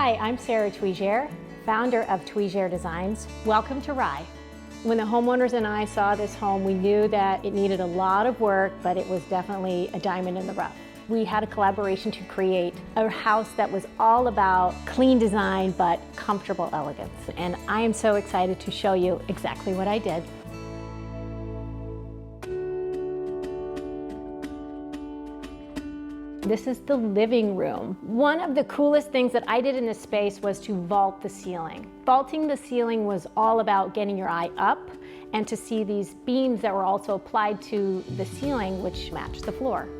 Hi, I'm Sara Touijer, founder of Touijer Designs. Welcome to Rye. When the homeowners and I saw this home, we knew that it needed a lot of work, but it was definitely a diamond in the rough. We had a collaboration to create a house that was all about clean design, but comfortable elegance. And I am so excited to show you exactly what I did. This is the living room. One of the coolest things that I did in this space was to vault the ceiling. Vaulting the ceiling was all about getting your eye up and to see these beams that were also applied to the ceiling, which matched the floor.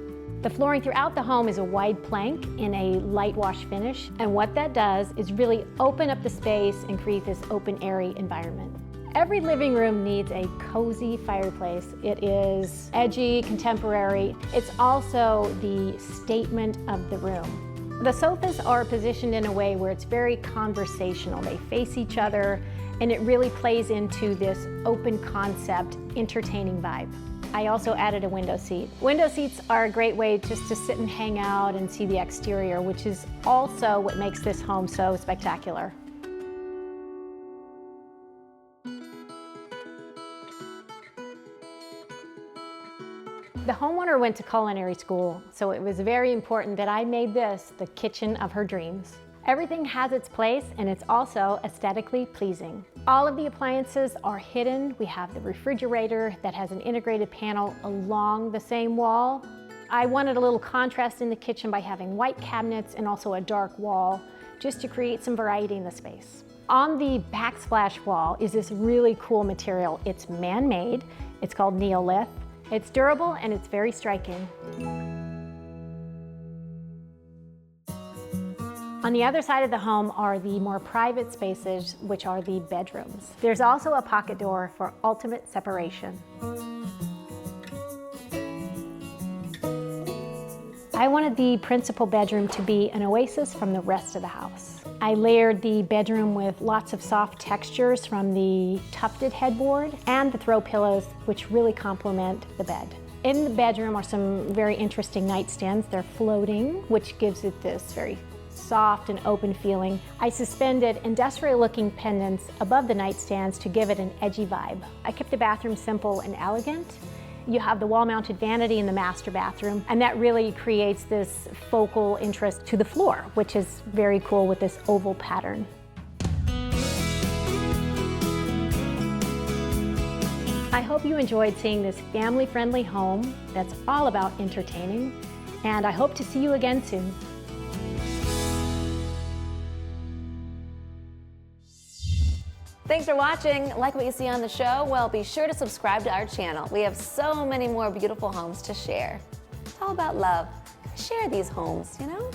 The flooring throughout the home is a wide plank in a light wash finish, and what that does is really open up the space and create this open, airy environment. Every living room needs a cozy fireplace. It is edgy, contemporary. It's also the statement of the room. The sofas are positioned in a way where it's very conversational. They face each other, and it really plays into this open concept, entertaining vibe. I also added a window seat. Window seats are a great way just to sit and hang out and see the exterior, which is also what makes this home so spectacular. The homeowner went to culinary school, so it was very important that I made this the kitchen of her dreams. Everything has its place, and it's also aesthetically pleasing. All of the appliances are hidden. We have the refrigerator that has an integrated panel along the same wall. I wanted a little contrast in the kitchen by having white cabinets and also a dark wall, just to create some variety in the space. On the backsplash wall is this really cool material. It's man-made. It's called Neolith. It's durable and it's very striking. On the other side of the home are the more private spaces, which are the bedrooms. There's also a pocket door for ultimate separation. I wanted the principal bedroom to be an oasis from the rest of the house. I layered the bedroom with lots of soft textures from the tufted headboard and the throw pillows, which really complement the bed. In the bedroom are some very interesting nightstands. They're floating, which gives it this very soft and open feeling. I suspended industrial-looking pendants above the nightstands to give it an edgy vibe. I kept the bathroom simple and elegant. You have the wall-mounted vanity in the master bathroom, and that really creates this focal interest to the floor, which is very cool with this oval pattern. I hope you enjoyed seeing this family-friendly home that's all about entertaining, and I hope to see you again soon. Thanks for watching. Like what you see on the show? Well, be sure to subscribe to our channel. We have so many more beautiful homes to share. It's all about love. Share these homes, you know?